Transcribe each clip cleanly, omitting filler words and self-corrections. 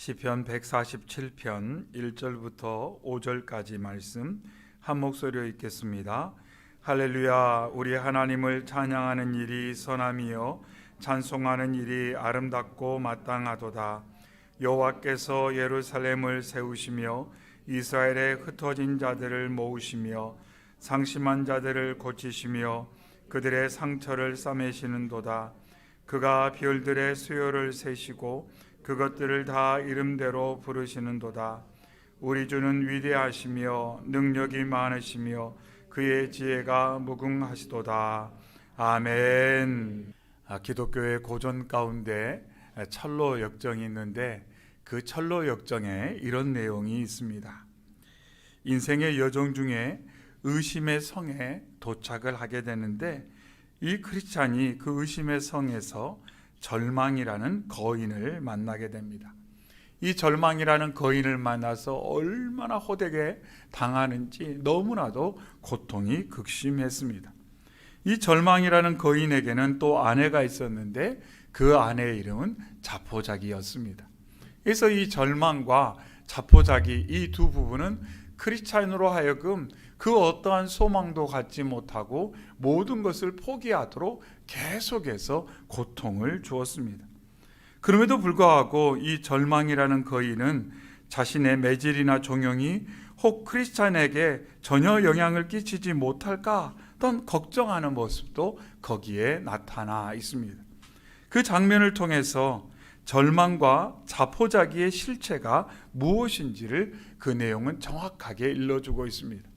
시편 147편 1절부터 5절까지 말씀 한 목소리로 읽겠습니다. 할렐루야. 우리 하나님을 찬양하는 일이 선함이요 찬송하는 일이 아름답고 마땅하도다. 여호와께서 예루살렘을 세우시며 이스라엘의 흩어진 자들을 모으시며 상심한 자들을 고치시며 그들의 상처를 싸매시는도다. 그가 별들의 수요를 세시고 그것들을 다 이름대로 부르시는도다. 우리 주는 위대하시며 능력이 많으시며 그의 지혜가 무궁하시도다. 아멘. 기독교의 고전 가운데 철로 역정이 있는데 그 철로 역정에 이런 내용이 있습니다. 인생의 여정 중에 의심의 성에 도착을 하게 되는데 이 크리스찬이 그 의심의 성에서 절망이라는 거인을 만나게 됩니다. 이 절망이라는 거인을 만나서 얼마나 호되게 당하는지 너무나도 고통이 극심했습니다. 이 절망이라는 거인에게는 또 아내가 있었는데 그 아내의 이름은 자포자기였습니다. 그래서 이 절망과 자포자기 이 두 부부는 크리스찬으로 하여금 그 어떠한 소망도 갖지 못하고 모든 것을 포기하도록 계속해서 고통을 주었습니다. 그럼에도 불구하고 이 절망이라는 거인은 자신의 매질이나 종용이 혹 크리스찬에게 전혀 영향을 끼치지 못할까 어떤 걱정하는 모습도 거기에 나타나 있습니다. 그 장면을 통해서 절망과 자포자기의 실체가 무엇인지를 그 내용은 정확하게 일러주고 있습니다.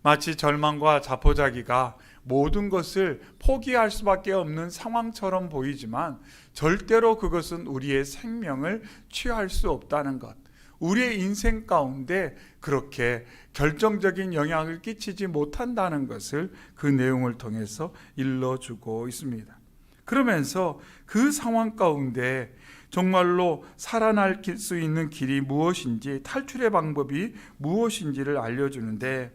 마치 절망과 자포자기가 모든 것을 포기할 수밖에 없는 상황처럼 보이지만 절대로 그것은 우리의 생명을 취할 수 없다는 것, 우리의 인생 가운데 그렇게 결정적인 영향을 끼치지 못한다는 것을 그 내용을 통해서 일러주고 있습니다. 그러면서 그 상황 가운데 정말로 살아날 수 있는 길이 무엇인지, 탈출의 방법이 무엇인지를 알려주는데,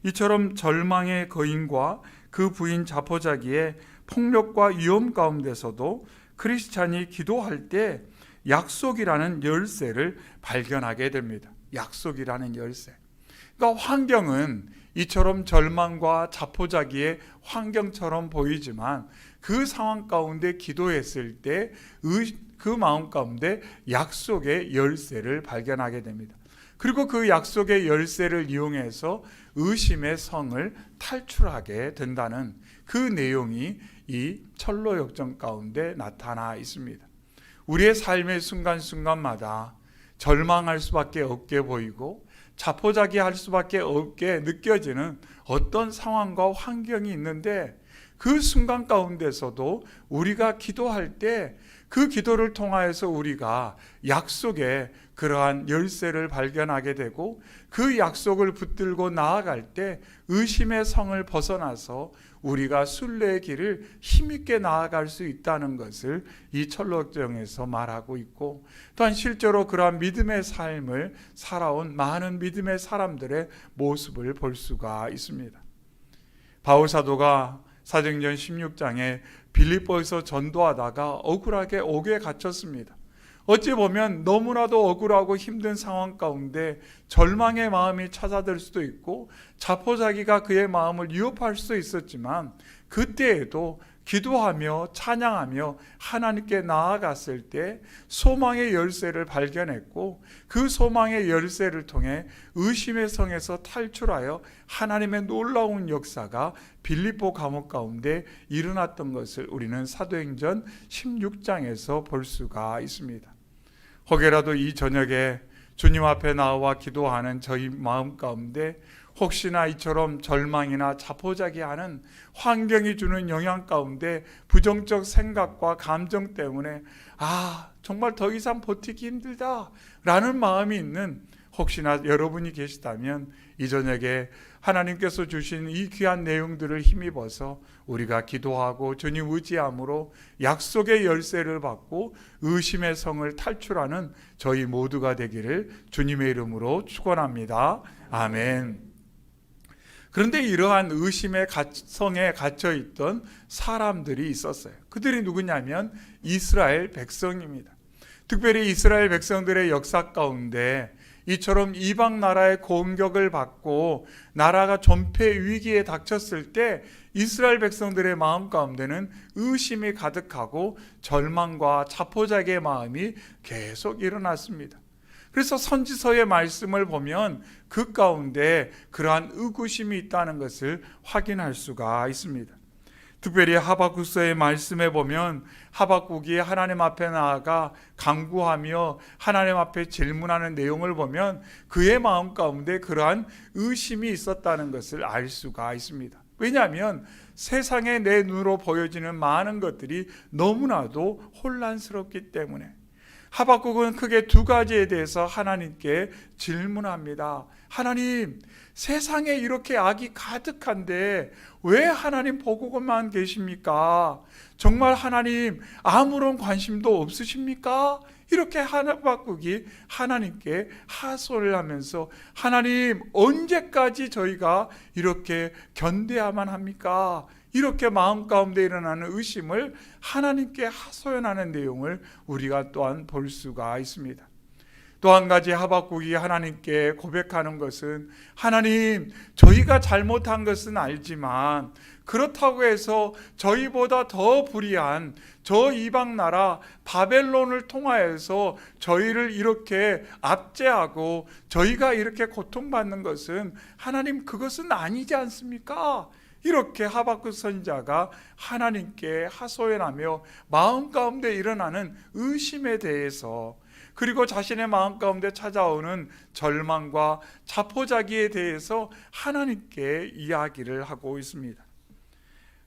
이처럼 절망의 거인과 그 부인 자포자기의 폭력과 위험 가운데서도 크리스찬이 기도할 때 약속이라는 열쇠를 발견하게 됩니다. 약속이라는 열쇠. 그러니까 환경은 이처럼 절망과 자포자기의 환경처럼 보이지만 그 상황 가운데 기도했을 때 그 마음 가운데 약속의 열쇠를 발견하게 됩니다. 그리고 그 약속의 열쇠를 이용해서 의심의 성을 탈출하게 된다는 그 내용이 이 철로 역정 가운데 나타나 있습니다. 우리의 삶의 순간순간마다 절망할 수밖에 없게 보이고 자포자기할 수밖에 없게 느껴지는 어떤 상황과 환경이 있는데 그 순간 가운데서도 우리가 기도할 때 그 기도를 통하여서 우리가 약속의 그러한 열쇠를 발견하게 되고 그 약속을 붙들고 나아갈 때 의심의 성을 벗어나서 우리가 순례의 길을 힘있게 나아갈 수 있다는 것을 이 철로역정에서 말하고 있고, 또한 실제로 그러한 믿음의 삶을 살아온 많은 믿음의 사람들의 모습을 볼 수가 있습니다. 바울 사도가 사도행전 16장에 빌립보에서 전도하다가 억울하게 옥에 갇혔습니다. 어찌 보면 너무나도 억울하고 힘든 상황 가운데 절망의 마음이 찾아들 수도 있고 자포자기가 그의 마음을 위협할 수도 있었지만 그때에도 기도하며 찬양하며 하나님께 나아갔을 때 소망의 열쇠를 발견했고 그 소망의 열쇠를 통해 의심의 성에서 탈출하여 하나님의 놀라운 역사가 빌립보 감옥 가운데 일어났던 것을 우리는 사도행전 16장에서 볼 수가 있습니다. 혹여라도 이 저녁에 주님 앞에 나와 기도하는 저희 마음 가운데 혹시나 이처럼 절망이나 자포자기하는 환경이 주는 영향 가운데 부정적 생각과 감정 때문에 정말 더 이상 버티기 힘들다 라는 마음이 있는 혹시나 여러분이 계시다면 이 저녁에 하나님께서 주신 이 귀한 내용들을 힘입어서 우리가 기도하고 주님 의지함으로 약속의 열쇠를 받고 의심의 성을 탈출하는 저희 모두가 되기를 주님의 이름으로 축원합니다. 아멘. 그런데 이러한 의심의 성에 갇혀있던 사람들이 있었어요. 그들이 누구냐면 이스라엘 백성입니다. 특별히 이스라엘 백성들의 역사 가운데 이처럼 이방 나라의 공격을 받고 나라가 전패 위기에 닥쳤을 때 이스라엘 백성들의 마음 가운데는 의심이 가득하고 절망과 자포자기의 마음이 계속 일어났습니다. 그래서 선지서의 말씀을 보면 그 가운데 그러한 의구심이 있다는 것을 확인할 수가 있습니다. 특별히 하박국서의 말씀에 보면 하박국이 하나님 앞에 나아가 간구하며 하나님 앞에 질문하는 내용을 보면 그의 마음 가운데 그러한 의심이 있었다는 것을 알 수가 있습니다. 왜냐하면 세상에 내 눈으로 보여지는 많은 것들이 너무나도 혼란스럽기 때문에 하박국은 크게 두 가지에 대해서 하나님께 질문합니다. 하나님, 세상에 이렇게 악이 가득한데 왜 하나님 보고만 계십니까? 정말 하나님 아무런 관심도 없으십니까? 이렇게 하박국이 하나님께 하소를 하면서 하나님, 언제까지 저희가 이렇게 견뎌야만 합니까? 이렇게 마음 가운데 일어나는 의심을 하나님께 하소연하는 내용을 우리가 또한 볼 수가 있습니다. 또 한 가지 하박국이 하나님께 고백하는 것은 하나님, 저희가 잘못한 것은 알지만 그렇다고 해서 저희보다 더 불의한 저 이방 나라 바벨론을 통하여서 저희를 이렇게 압제하고 저희가 이렇게 고통받는 것은 하나님, 그것은 아니지 않습니까? 이렇게 하박국 선지자가 하나님께 하소연하며 마음 가운데 일어나는 의심에 대해서, 그리고 자신의 마음 가운데 찾아오는 절망과 자포자기에 대해서 하나님께 이야기를 하고 있습니다.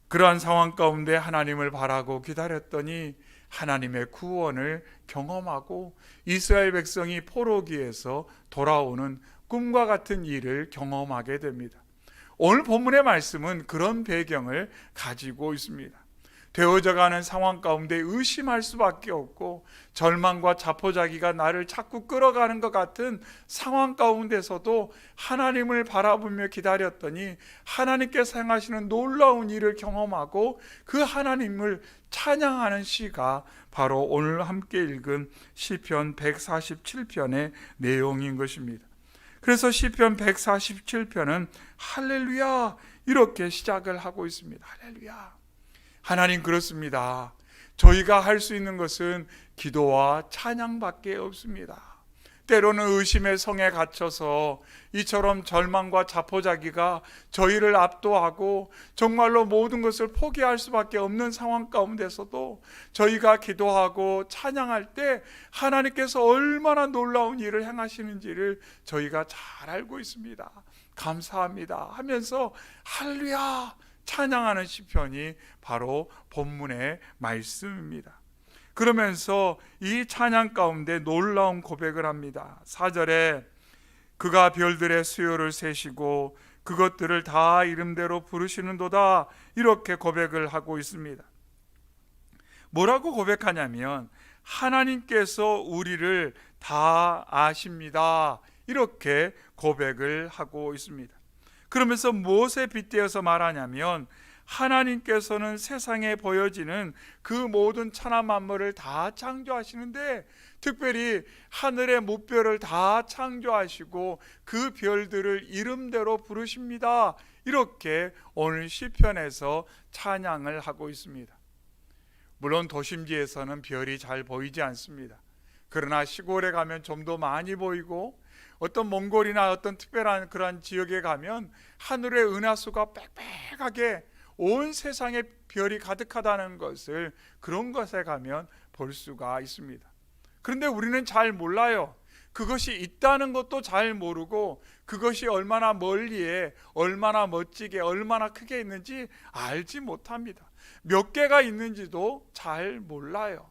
그러한 상황 가운데 하나님을 바라고 기다렸더니 하나님의 구원을 경험하고 이스라엘 백성이 포로기에서 돌아오는 꿈과 같은 일을 경험하게 됩니다. 오늘 본문의 말씀은 그런 배경을 가지고 있습니다. 되어져가는 상황 가운데 의심할 수밖에 없고 절망과 자포자기가 나를 자꾸 끌어가는 것 같은 상황 가운데서도 하나님을 바라보며 기다렸더니 하나님께서 행하시는 놀라운 일을 경험하고 그 하나님을 찬양하는 시가 바로 오늘 함께 읽은 시편 147편의 내용인 것입니다. 그래서 시편 147편은 할렐루야 이렇게 시작을 하고 있습니다. 할렐루야. 하나님, 그렇습니다. 저희가 할 수 있는 것은 기도와 찬양밖에 없습니다. 때로는 의심의 성에 갇혀서 이처럼 절망과 자포자기가 저희를 압도하고 정말로 모든 것을 포기할 수밖에 없는 상황 가운데서도 저희가 기도하고 찬양할 때 하나님께서 얼마나 놀라운 일을 행하시는지를 저희가 잘 알고 있습니다. 감사합니다 하면서 할렐루야 찬양하는 시편이 바로 본문의 말씀입니다. 그러면서 이 찬양 가운데 놀라운 고백을 합니다. 4절에 그가 별들의 수요를 세시고 그것들을 다 이름대로 부르시는도다 이렇게 고백을 하고 있습니다. 뭐라고 고백하냐면 하나님께서 우리를 다 아십니다 이렇게 고백을 하고 있습니다. 그러면서 무엇에 빗대어서 말하냐면 하나님께서는 세상에 보여지는 그 모든 천하 만물을 다 창조하시는데 특별히 하늘의 무별을 다 창조하시고 그 별들을 이름대로 부르십니다 이렇게 오늘 시편에서 찬양을 하고 있습니다. 물론 도심지에서는 별이 잘 보이지 않습니다. 그러나 시골에 가면 좀 더 많이 보이고 어떤 몽골이나 어떤 특별한 그런 지역에 가면 하늘의 은하수가 빽빽하게 온 세상에 별이 가득하다는 것을 그런 것에 가면 볼 수가 있습니다. 그런데 우리는 잘 몰라요. 그것이 있다는 것도 잘 모르고 그것이 얼마나 멀리에 얼마나 멋지게 얼마나 크게 있는지 알지 못합니다. 몇 개가 있는지도 잘 몰라요.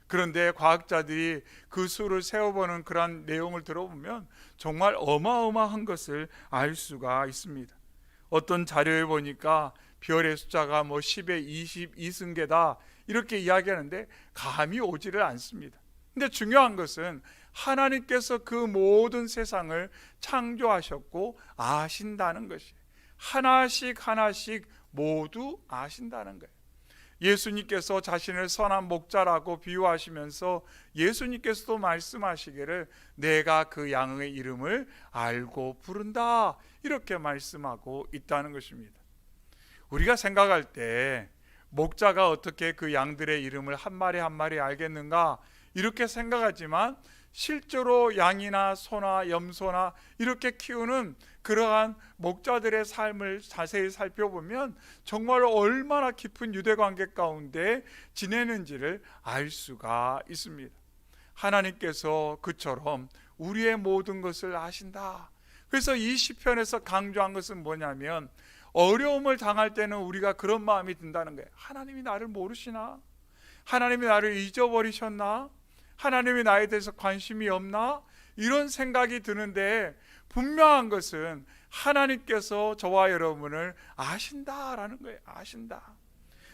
그런데 과학자들이 그 수를 세어보는 그런 내용을 들어보면 정말 어마어마한 것을 알 수가 있습니다. 어떤 자료에 보니까 별의 숫자가 10의 22승계다 이렇게 이야기하는데 감이 오지를 않습니다. 근데 중요한 것은 하나님께서 그 모든 세상을 창조하셨고 아신다는 것이 하나씩 하나씩 모두 아신다는 거예요. 예수님께서 자신을 선한 목자라고 비유하시면서 예수님께서도 말씀하시기를 내가 그 양의 이름을 알고 부른다, 이렇게 말씀하고 있다는 것입니다. 우리가 생각할 때 목자가 어떻게 그 양들의 이름을 한 마리 한 마리 알겠는가, 이렇게 생각하지만 실제로 양이나 소나 염소나 이렇게 키우는 그러한 목자들의 삶을 자세히 살펴보면 정말 얼마나 깊은 유대관계 가운데 지내는지를 알 수가 있습니다. 하나님께서 그처럼 우리의 모든 것을 아신다. 그래서 이 시편에서 강조한 것은 뭐냐면, 어려움을 당할 때는 우리가 그런 마음이 든다는 거예요. 하나님이 나를 모르시나? 하나님이 나를 잊어버리셨나? 하나님이 나에 대해서 관심이 없나? 이런 생각이 드는데, 분명한 것은 하나님께서 저와 여러분을 아신다라는 거예요. 아신다.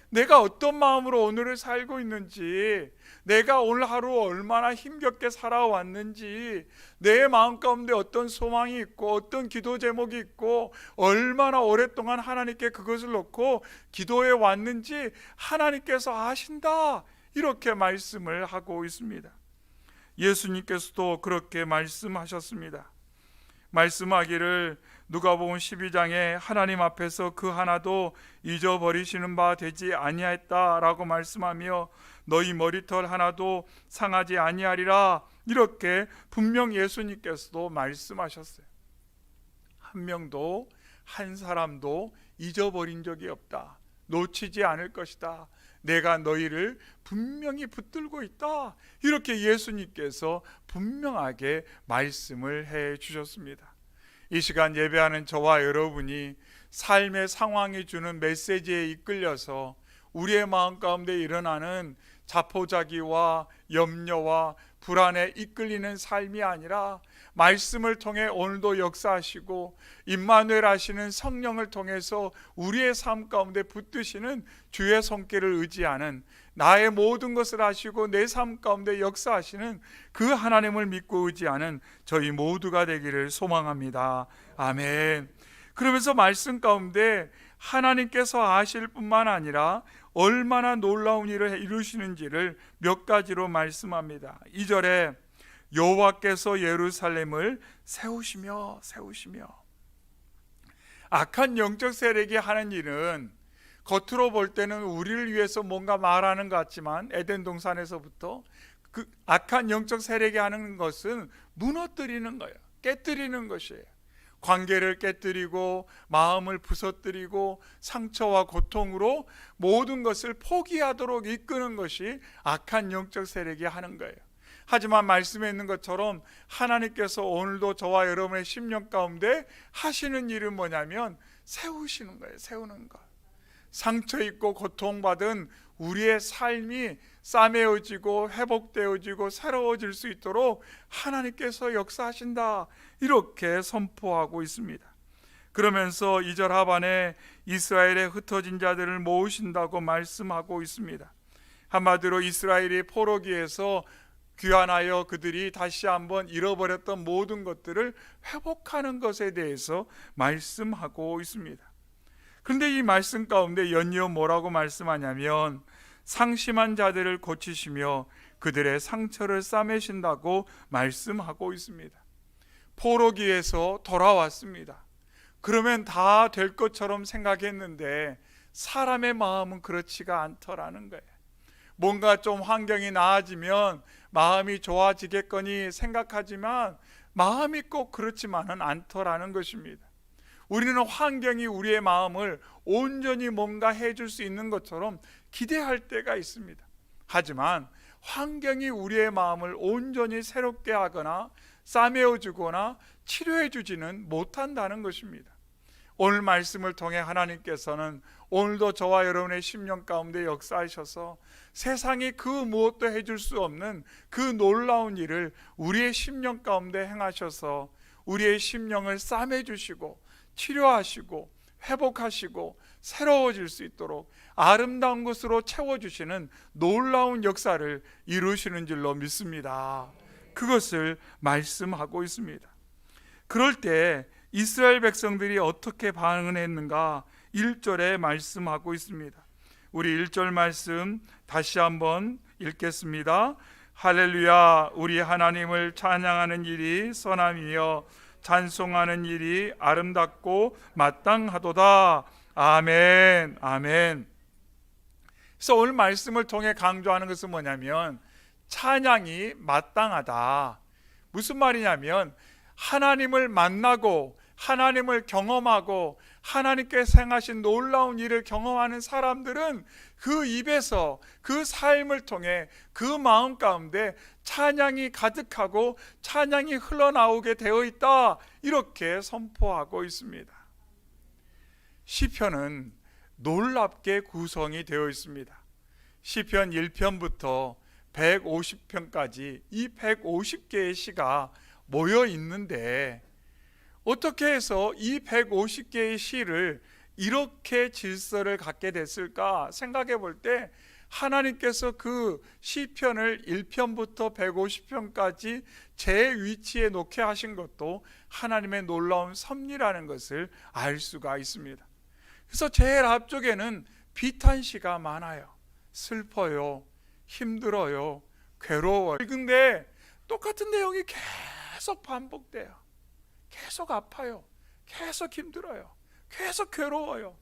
내가 어떤 마음으로 오늘을 살고 있는지, 내가 오늘 하루 얼마나 힘겹게 살아왔는지, 내 마음 가운데 어떤 소망이 있고 어떤 기도 제목이 있고 얼마나 오랫동안 하나님께 그것을 놓고 기도해 왔는지 하나님께서 아신다, 이렇게 말씀을 하고 있습니다. 예수님께서도 그렇게 말씀하셨습니다. 말씀하기를 누가복음 12장에 하나님 앞에서 그 하나도 잊어버리시는 바 되지 아니하였다라고 말씀하며 너희 머리털 하나도 상하지 아니하리라, 이렇게 분명 예수님께서도 말씀하셨어요. 한 명도, 한 사람도 잊어버린 적이 없다. 놓치지 않을 것이다. 내가 너희를 분명히 붙들고 있다. 이렇게 예수님께서 분명하게 말씀을 해 주셨습니다. 이 시간 예배하는 저와 여러분이 삶의 상황이 주는 메시지에 이끌려서 우리의 마음 가운데 일어나는 자포자기와 염려와 불안에 이끌리는 삶이 아니라 말씀을 통해 오늘도 역사하시고 임마누엘 하시는 성령을 통해서 우리의 삶 가운데 붙드시는 주의 손길을 의지하는, 나의 모든 것을 아시고 내 삶 가운데 역사하시는 그 하나님을 믿고 의지하는 저희 모두가 되기를 소망합니다. 아멘. 그러면서 말씀 가운데 하나님께서 아실 뿐만 아니라 얼마나 놀라운 일을 이루시는지를 몇 가지로 말씀합니다. 2절에 여호와께서 예루살렘을 세우시며. 악한 영적 세력이 하는 일은 겉으로 볼 때는 우리를 위해서 뭔가 말하는 것 같지만, 에덴 동산에서부터 그 악한 영적 세력이 하는 것은 무너뜨리는 거예요. 깨뜨리는 것이에요. 관계를 깨뜨리고 마음을 부서뜨리고 상처와 고통으로 모든 것을 포기하도록 이끄는 것이 악한 영적 세력이 하는 거예요. 하지만 말씀에 있는 것처럼 하나님께서 오늘도 저와 여러분의 심령 가운데 하시는 일은 뭐냐면 세우시는 거예요. 세우는 것. 상처 있고 고통받은 우리의 삶이 싸매어지고 회복되어지고 새로워질 수 있도록 하나님께서 역사하신다, 이렇게 선포하고 있습니다. 그러면서 2절 하반에 이스라엘에 흩어진 자들을 모으신다고 말씀하고 있습니다. 한마디로 이스라엘이 포로기에서 귀환하여 그들이 다시 한번 잃어버렸던 모든 것들을 회복하는 것에 대해서 말씀하고 있습니다. 그런데 이 말씀 가운데 연이어 뭐라고 말씀하냐면 상심한 자들을 고치시며 그들의 상처를 싸매신다고 말씀하고 있습니다. 포로기에서 돌아왔습니다. 그러면 다 될 것처럼 생각했는데 사람의 마음은 그렇지가 않더라는 거예요. 뭔가 좀 환경이 나아지면 마음이 좋아지겠거니 생각하지만 마음이 꼭 그렇지만은 않더라는 것입니다. 우리는 환경이 우리의 마음을 온전히 뭔가 해줄 수 있는 것처럼 기대할 때가 있습니다. 하지만 환경이 우리의 마음을 온전히 새롭게 하거나 싸매어주거나 치료해주지는 못한다는 것입니다. 오늘 말씀을 통해 하나님께서는 오늘도 저와 여러분의 심령 가운데 역사하셔서 세상이 그 무엇도 해줄 수 없는 그 놀라운 일을 우리의 심령 가운데 행하셔서 우리의 심령을 싸매주시고 치료하시고 회복하시고 새로워질 수 있도록 아름다운 것으로 채워주시는 놀라운 역사를 이루시는 줄로 믿습니다. 그것을 말씀하고 있습니다. 그럴 때 이스라엘 백성들이 어떻게 반응했는가 1절에 말씀하고 있습니다. 우리 1절 말씀 다시 한번 읽겠습니다. 할렐루야. 우리 하나님을 찬양하는 일이 선함이며 찬송하는 일이 아름답고 마땅하도다. 아멘. 아멘. 그래서 오늘 말씀을 통해 강조하는 것은 뭐냐면 찬양이 마땅하다. 무슨 말이냐면 하나님을 만나고 하나님을 경험하고 하나님께 행하신 놀라운 일을 경험하는 사람들은 그 입에서 그 삶을 통해 그 마음 가운데 찬양이 가득하고 찬양이 흘러나오게 되어 있다, 이렇게 선포하고 있습니다. 시편은 놀랍게 구성이 되어 있습니다. 시편 1편부터 150편까지 이 150개의 시가 모여 있는데 어떻게 해서 이 150개의 시를 이렇게 질서를 갖게 됐을까 생각해 볼 때 하나님께서 그 시편을 1편부터 150편까지 제 위치에 놓게 하신 것도 하나님의 놀라운 섭리라는 것을 알 수가 있습니다. 그래서 제일 앞쪽에는 비탄시가 많아요. 슬퍼요, 힘들어요, 괴로워요. 근데 똑같은 내용이 계속 반복돼요. 계속 아파요, 계속 힘들어요, 계속 괴로워요.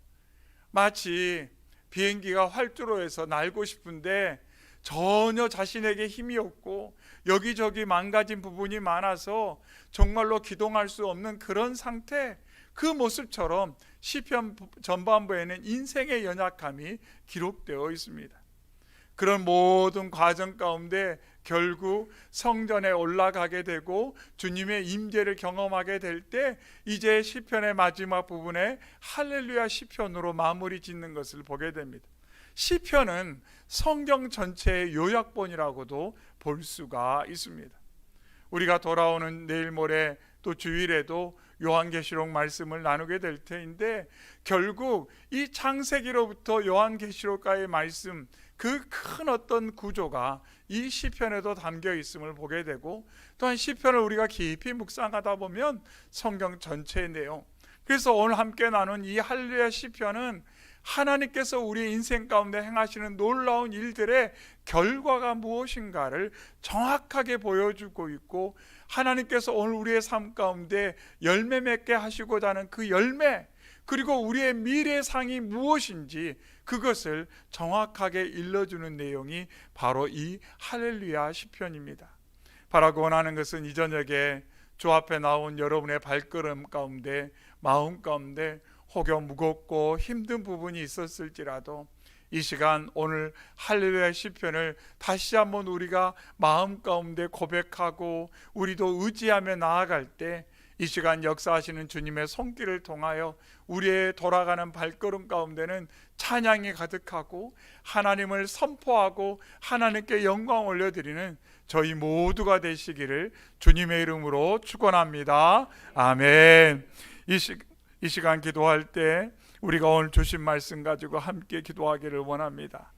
마치 비행기가 활주로에서 날고 싶은데 전혀 자신에게 힘이 없고 여기저기 망가진 부분이 많아서 정말로 기동할 수 없는 그런 상태, 그 모습처럼 시편 전반부에는 인생의 연약함이 기록되어 있습니다. 그런 모든 과정 가운데 결국 성전에 올라가게 되고 주님의 임재를 경험하게 될 때 이제 시편의 마지막 부분에 할렐루야 시편으로 마무리 짓는 것을 보게 됩니다. 시편은 성경 전체의 요약본이라고도 볼 수가 있습니다. 우리가 돌아오는 내일 모레 또 주일에도 요한계시록 말씀을 나누게 될 텐데 결국 이 창세기로부터 요한계시록까지의 말씀, 그 큰 어떤 구조가 이 시편에도 담겨 있음을 보게 되고, 또한 시편을 우리가 깊이 묵상하다 보면 성경 전체의 내용, 그래서 오늘 함께 나눈 이 할렐루야 시편은 하나님께서 우리 인생 가운데 행하시는 놀라운 일들의 결과가 무엇인가를 정확하게 보여주고 있고, 하나님께서 오늘 우리의 삶 가운데 열매 맺게 하시고자 하는 그 열매, 그리고 우리의 미래의 상이 무엇인지 그것을 정확하게 일러주는 내용이 바로 이 할렐루야 시편입니다. 바라고 원하는 것은 이 저녁에 주 앞에 나온 여러분의 발걸음 가운데, 마음 가운데 혹여 무겁고 힘든 부분이 있었을지라도 이 시간 오늘 할렐루야 시편을 다시 한번 우리가 마음 가운데 고백하고 우리도 의지하며 나아갈 때 이 시간 역사하시는 주님의 손길을 통하여 우리의 돌아가는 발걸음 가운데는 찬양이 가득하고 하나님을 선포하고 하나님께 영광 올려드리는 저희 모두가 되시기를 주님의 이름으로 축원합니다. 아멘. 이 시간 기도할 때 우리가 오늘 주신 말씀 가지고 함께 기도하기를 원합니다.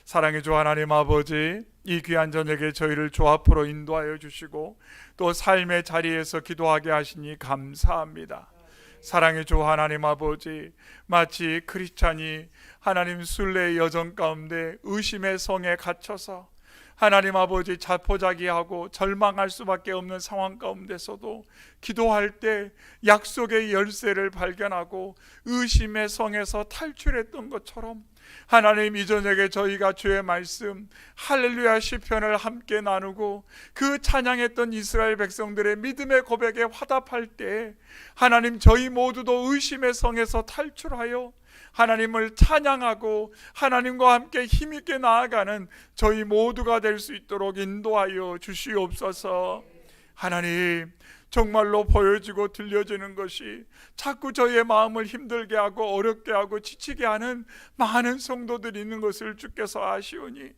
사랑의 주 하나님 아버지, 이 귀한 저녁에 저희를 주 앞으로 인도하여 주시고 또 삶의 자리에서 기도하게 하시니 감사합니다. 사랑의 주 하나님 아버지, 마치 크리스찬이 하나님 순례의 여정 가운데 의심의 성에 갇혀서 하나님 아버지 자포자기하고 절망할 수밖에 없는 상황 가운데서도 기도할 때 약속의 열쇠를 발견하고 의심의 성에서 탈출했던 것처럼 하나님, 이 저녁에 저희가 주의 말씀 할렐루야 시편을 함께 나누고 그 찬양했던 이스라엘 백성들의 믿음의 고백에 화답할 때 하나님, 저희 모두도 의심의 성에서 탈출하여 하나님을 찬양하고 하나님과 함께 힘있게 나아가는 저희 모두가 될 수 있도록 인도하여 주시옵소서. 하나님, 정말로 보여지고 들려지는 것이 자꾸 저희의 마음을 힘들게 하고 어렵게 하고 지치게 하는 많은 성도들이 있는 것을 주께서 아시오니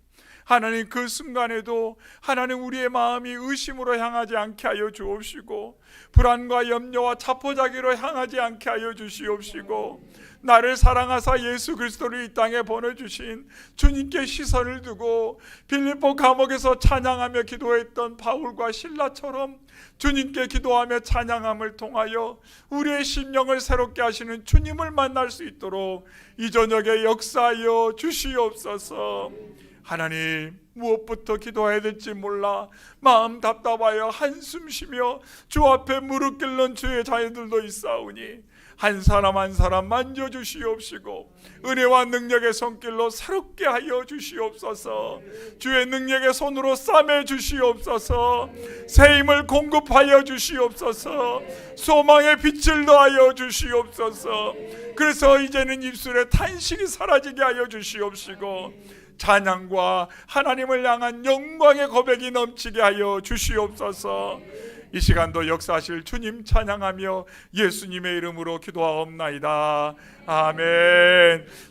하나님 그 순간에도 하나님 우리의 마음이 의심으로 향하지 않게 하여 주옵시고 불안과 염려와 자포자기로 향하지 않게 하여 주시옵시고 나를 사랑하사 예수 그리스도를 이 땅에 보내주신 주님께 시선을 두고 빌립보 감옥에서 찬양하며 기도했던 바울과 실라처럼 주님께 기도하며 찬양함을 통하여 우리의 심령을 새롭게 하시는 주님을 만날 수 있도록 이 저녁에 역사하여 주시옵소서. 하나님, 무엇부터 기도해야 될지 몰라 마음 답답하여 한숨 쉬며 주 앞에 무릎 꿇는 주의 자녀들도 있사오니 한 사람 한 사람 만져주시옵시고 은혜와 능력의 손길로 새롭게 하여 주시옵소서. 주의 능력의 손으로 싸매 주시옵소서. 새 힘을 공급하여 주시옵소서. 소망의 빛을 더하여 주시옵소서. 그래서 이제는 입술에 탄식이 사라지게 하여 주시옵시고 찬양과 하나님을 향한 영광의 고백이 넘치게 하여 주시옵소서. 이 시간도 역사하실 주님 찬양하며 예수님의 이름으로 기도하옵나이다. 아멘.